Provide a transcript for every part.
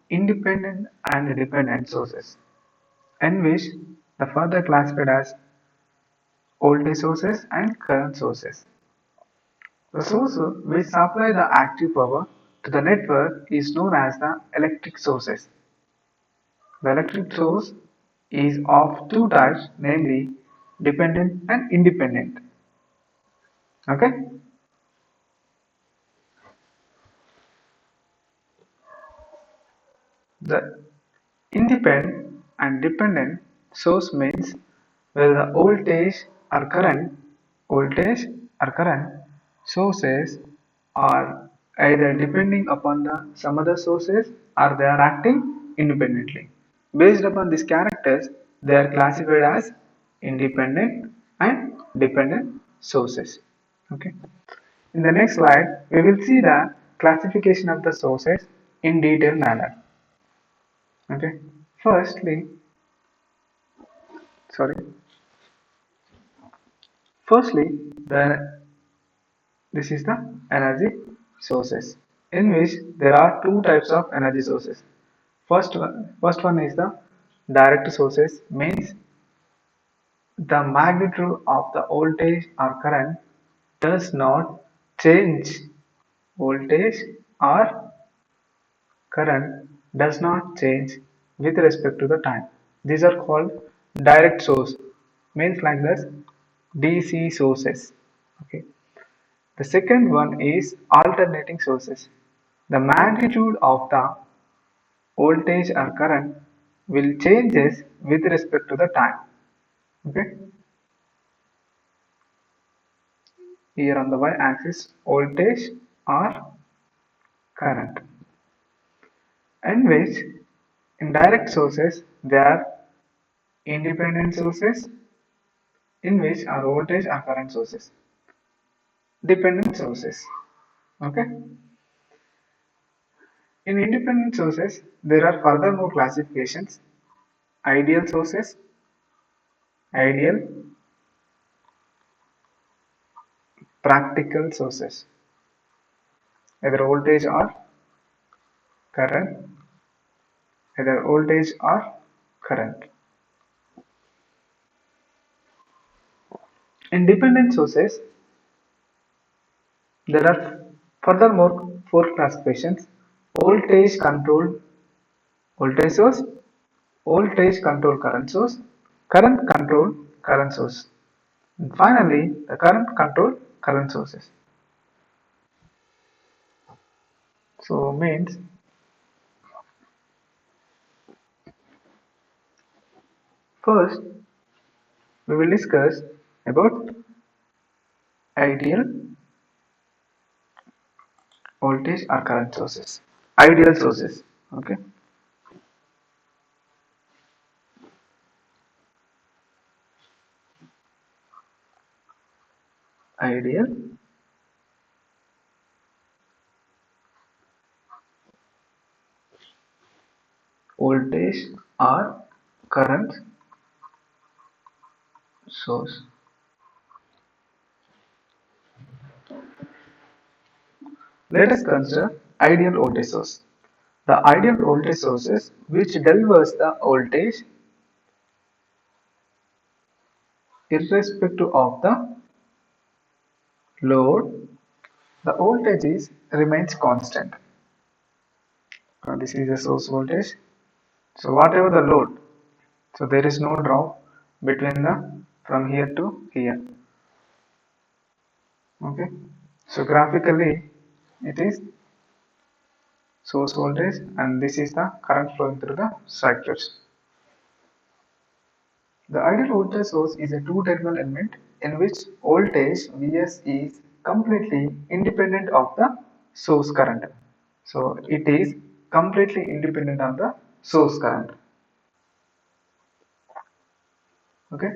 independent and dependent sources, in which the further classified as voltage sources and current sources. The source which supply the active power to the network is known as the electric sources. The electric source is of two types, namely dependent and independent. Okay? The independent and dependent source means where the voltage or current sources are either depending upon the some other sources or they are acting independently. Based upon these characters, they are classified as independent and dependent sources. Okay. In the next slide, we will see the classification of the sources in detailed manner. Okay. Firstly, sorry. Firstly, the this is the energy sources, in which there are two types of energy sources. First one is the direct sources, means the magnitude of the voltage or current does not change. Voltage or current does not change with respect to the time. These are called direct source, means like this DC sources. Okay. The second one is alternating sources. The magnitude of the voltage or current will changes with respect to the time. Okay. Here on the y-axis, voltage or current. In which in direct sources there are independent sources, in which are voltage or current sources. Dependent sources. Okay. In independent sources, there are furthermore classifications: ideal sources, ideal, practical sources, either voltage or current, either voltage or current. In dependent sources, there are furthermore four classifications: voltage controlled voltage source, voltage controlled current source, current controlled current source, and finally the current controlled current sources. So means first we will discuss about ideal voltage or current sources. Ideal sources. Okay. Ideal voltage or current source. Let us consider ideal voltage source. The ideal voltage sources which delivers the voltage irrespective of the load, the voltage remains constant. This is the source voltage. So whatever the load, so there is no drop between the from here to here. Okay. So graphically it is source voltage and this is the current flowing through the circuits. The ideal voltage source is a two-terminal element in which voltage Vs is completely independent of the source current. So it is completely independent of the source current. Okay.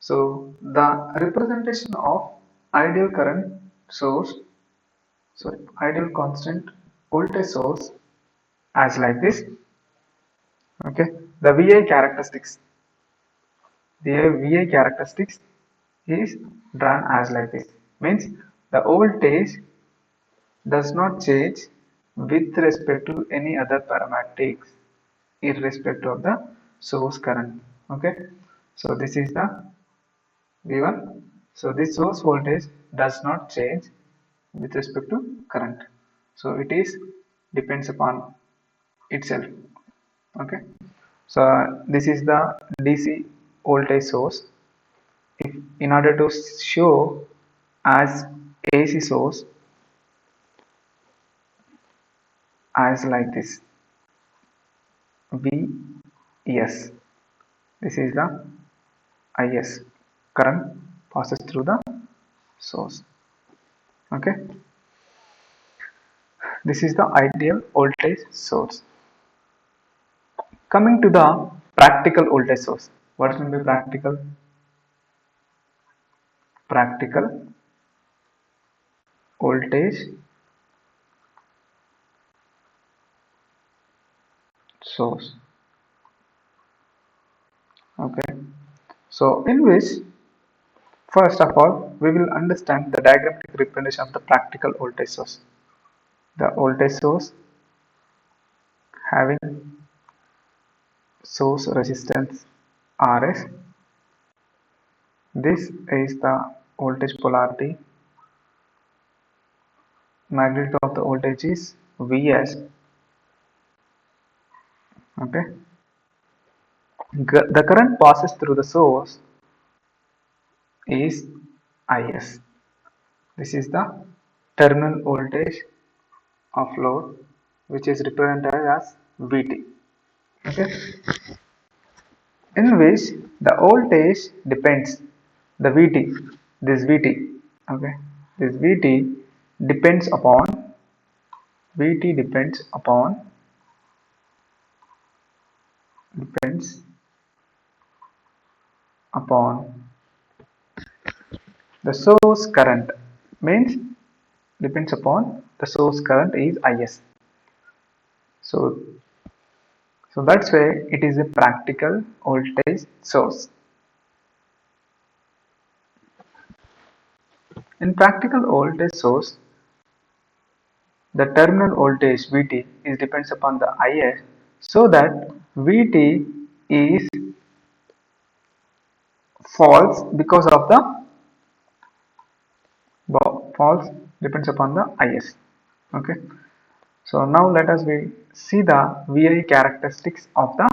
So the representation of ideal current source, sorry, ideal constant voltage source as like this. Okay. The VI characteristics. The VI characteristics is drawn as like this. Means the voltage does not change with respect to any other parametics irrespective of the source current. Okay, so this is the V1. So this source voltage does not change with respect to current, so it is depends upon itself. Okay, so this is the DC voltage source. If in order to show as AC source as like this Vs, this is the Is, current passes through the source. Okay, this is the ideal voltage source. Coming to the practical voltage source. What will be practical? Practical voltage source. Okay, so in which first of all we will understand the diagrammatic representation of the practical voltage source. The voltage source having source resistance Rs. This is the voltage polarity. Magnitude of the voltage is Vs. Okay, the current passes through the source is Is. This is the terminal voltage of load, which is represented as Vt. Okay, in which the voltage depends the Vt. This Vt. Okay, this Vt depends upon the source current, means depends upon the source current is Is. So that's why it is a practical voltage source. In practical voltage source, the terminal voltage Vt is depends upon the Is, so that Vt is false because of the false depends upon the Is. Okay. So now let us see the VI characteristics of the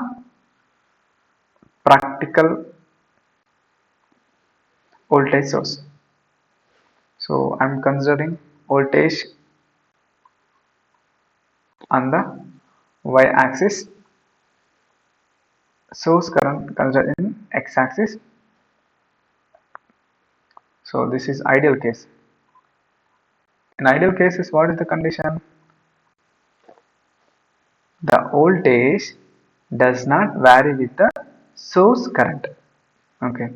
practical voltage source. So I am considering voltage on the y-axis, source current considered in x-axis. So this is ideal case. In ideal cases, what is the condition? The voltage does not vary with the source current. Okay.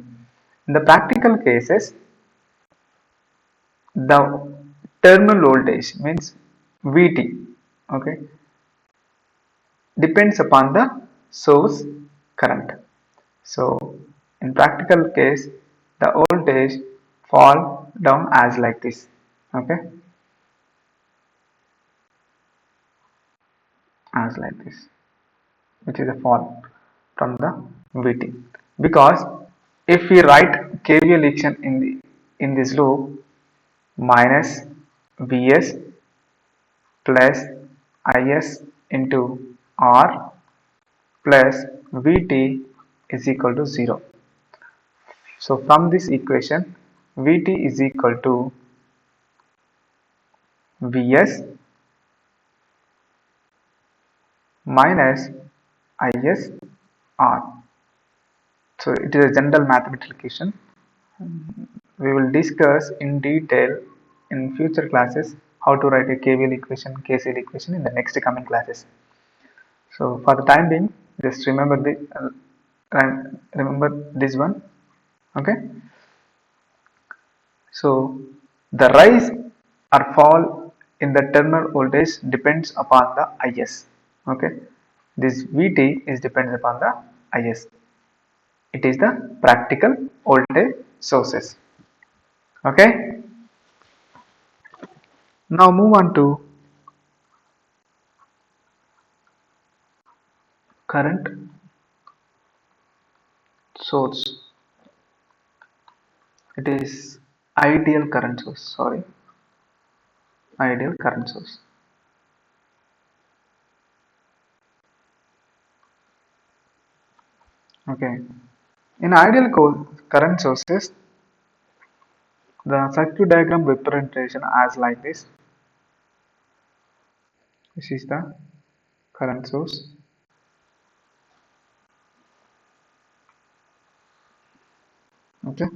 In the practical cases, the terminal voltage means Vt, okay, depends upon the source current. So in practical case, the voltage fall down as like this. Okay, as like this, which is a fall from the Vt. Because if we write KVL equation in this loop, minus Vs plus Is into R plus Vt is equal to 0. So from this equation, Vt is equal to Vs minus Is R. So it is a general mathematical equation. We will discuss in detail in future classes how to write a KVL equation, KCL equation in the next coming classes. So for the time being, just remember this one. Okay. So the rise or fall in the terminal voltage depends upon the Is. Okay. This Vt is depends upon the Is. It is the practical voltage sources. Okay. Now move on to current source. It is ideal current source. Sorry, ideal current source. Okay. In ideal current sources, the circuit diagram representation as like this. This is the current source. Okay.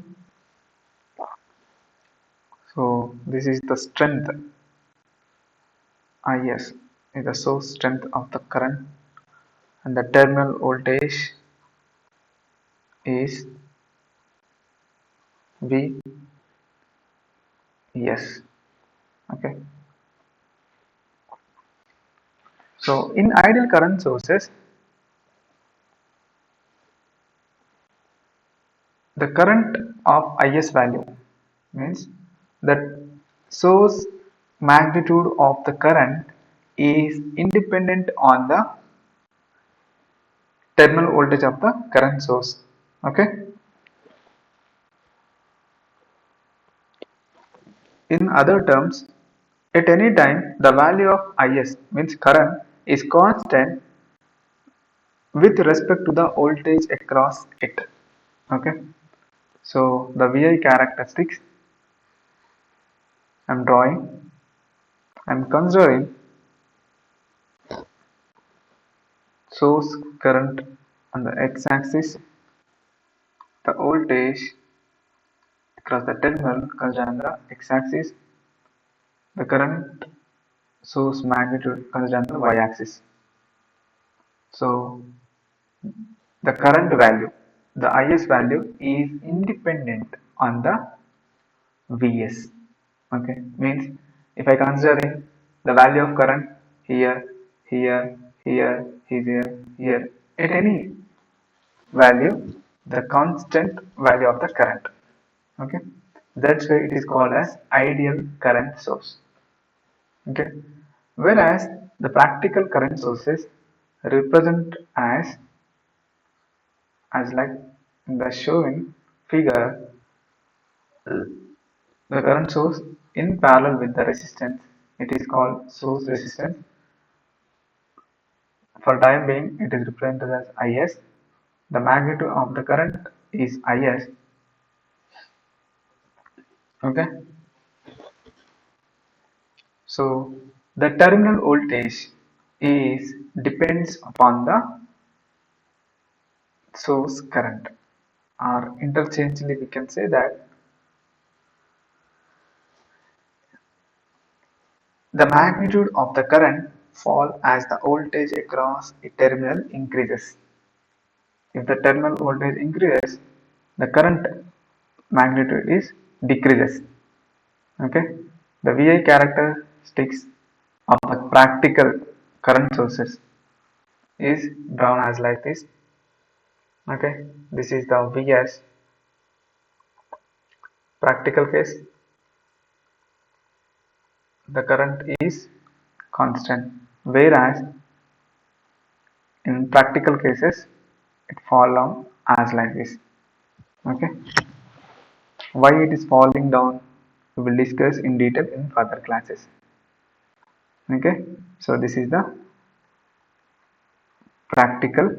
So this is the strength. Is is the source strength of the current, and the terminal voltage is Vs. Okay. So in ideal current sources, the current of Is value means that source magnitude of the current is independent on the terminal voltage of the current source. Okay. In other terms, at any time the value of Is means current is constant with respect to the voltage across it. Okay. So the Vi characteristics I'm drawing, I'm considering source current on the x-axis, the voltage across the terminal considered on the x-axis, the current source magnitude considered on the y-axis. So the current value, the Is value is independent on the Vs. Okay, means if I considering the value of current here, here, here, here, at any value, the constant value of the current. Okay, that's why it is called as ideal current source. Okay, whereas the practical current sources represent as like in the shown figure, the current source in parallel with the resistance. It is called source resistance. For time being, it is represented as Is. The magnitude of the current is Is. Okay. So the terminal voltage is depends upon the source current, or interchangeably we can say that the magnitude of the current fall as the voltage across a terminal increases. If the terminal voltage increases, the current magnitude is decreases. Okay, the Vi characteristics of the practical current sources is drawn as like this. Okay, this is the Vs practical case. The current is constant, whereas in practical cases it fall down as like this. Okay, why it is falling down we will discuss in detail in further classes. Okay, so this is the practical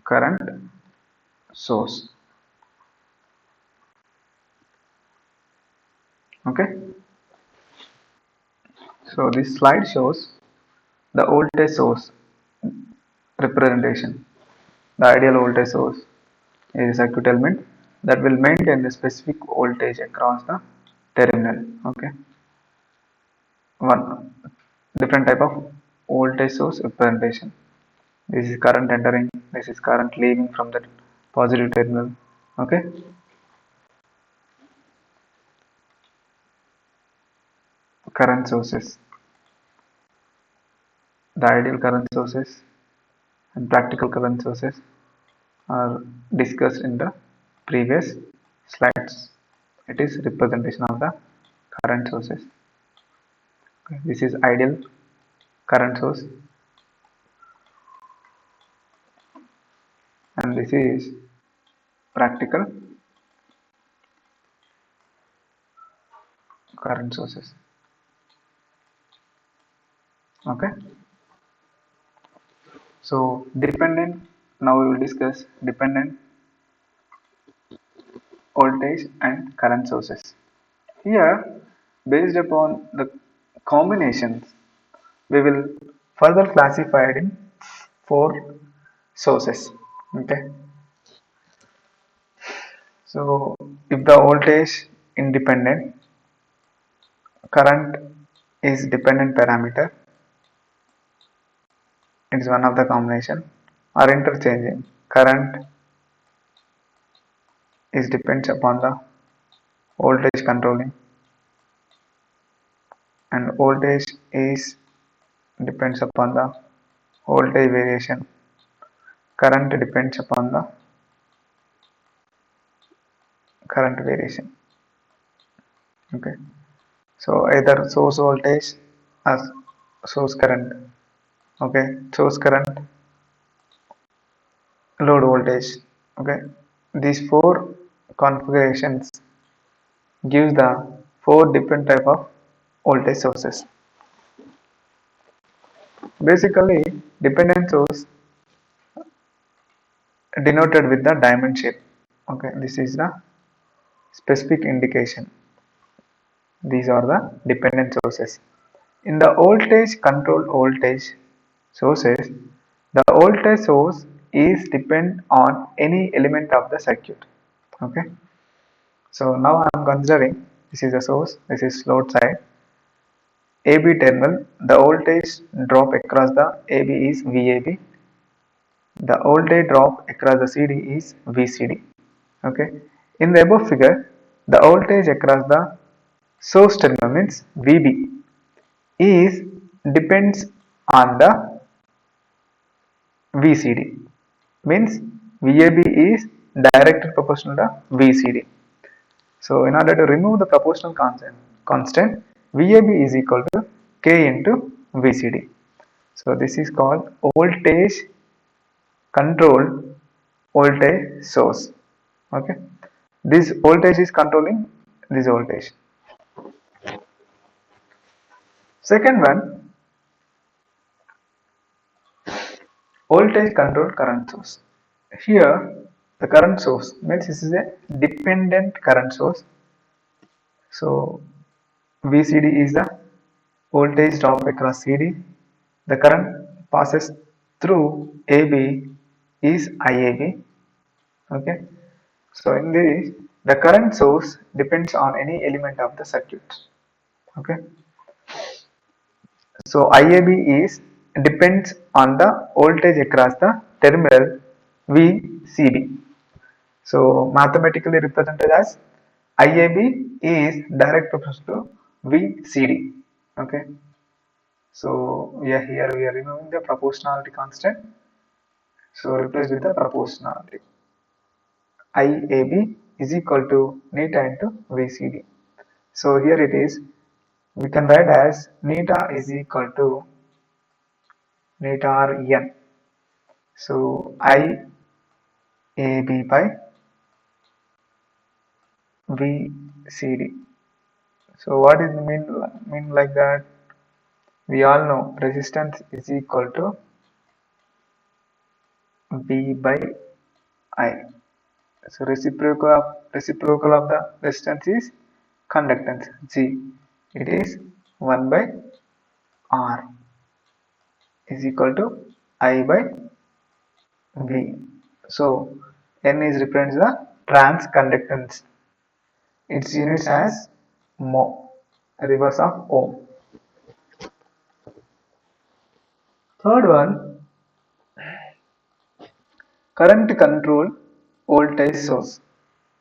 current source. Okay, so this slide shows the voltage source representation. The ideal voltage source is a circuit element that will maintain the specific voltage across the terminal. Okay, one different type of voltage source representation. This is current entering, this is current leaving from the positive terminal. Okay, current sources, the ideal current sources and practical current sources are discussed in the previous slides. It is representation of the current sources. Okay, this is ideal current source, and this is practical current sources. Okay, so dependent. Now we will discuss dependent voltage and current sources. Here, based upon the combinations, we will further classify it in four sources. Okay, so if the voltage independent, current is dependent parameter, it is one of the combination, or interchanging. Current is depends upon the voltage controlling, and voltage is depends upon the voltage variation. Current depends upon the current variation. Okay, so either source voltage or source current. Okay, source current, load voltage. Okay, these four configurations gives the four different type of voltage sources. Basically, dependent source denoted with the diamond shape. Okay, this is the specific indication. These are the dependent sources. In the voltage controlled voltage sources, the voltage source is depend on any element of the circuit. Okay, so now I am considering this is the source, this is load side. AB terminal, the voltage drop across the AB is VAB. The voltage drop across the CD is VCD. Okay. In the above figure, the voltage across the source terminal means VB is depends on the VCD. Means VAB is directly proportional to VCD. So in order to remove the proportional constant, VAB is equal to K into VCD. So this is called voltage controlled voltage source. Okay, this voltage is controlling this voltage. Second one, voltage controlled current source. Here the current source means this is a dependent current source. So VCD is the voltage drop across CD. The current passes through AB is IAB. Okay, so in this the current source depends on any element of the circuit. Okay, so IAB is depends on the voltage across the terminal VCB. So mathematically represented as IAB is direct proportional to VCD. Okay, so here we are removing the proportionality constant. So replace with the proportionality. IAB is equal to neta into VCD. So here it is. We can write as neta is equal to neta R N. So IAB by VCD. So what is the mean like that? We all know resistance is equal to V by I. So reciprocal of the resistance is conductance G. It is 1 by R is equal to I by V. So N is represents the trans conductance. Its units as mho, reverse of ohm. Third one, current control voltage source.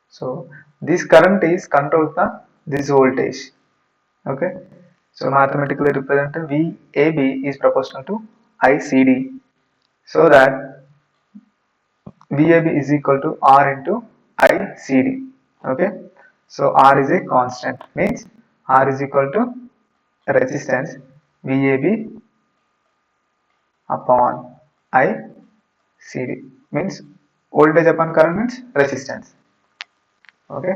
So this current is controls the this voltage. Okay, so mathematically represented VAB is proportional to ICD, so that VAB is equal to R into ICD. Okay, so R is a constant, means R is equal to resistance VAB upon ICD means voltage upon current means resistance. Okay,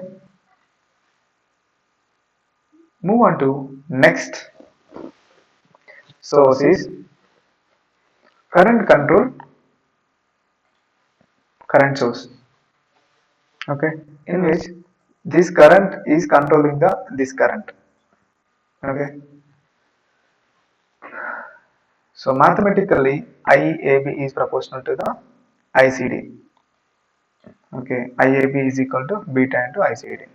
move on to next source is current control current source. Okay, in which this current is controlling this current. Okay, so mathematically IAB is proportional to the ICD. Okay, IAB is equal to beta into ICD.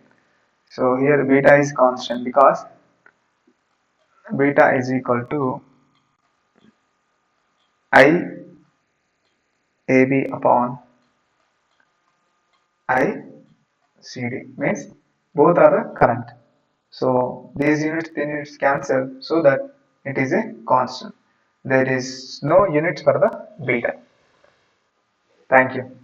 So here beta is constant because beta is equal to IAB upon ICD means both are the current. So these units cancel so that it is a constant. There is no units for the beta. Thank you.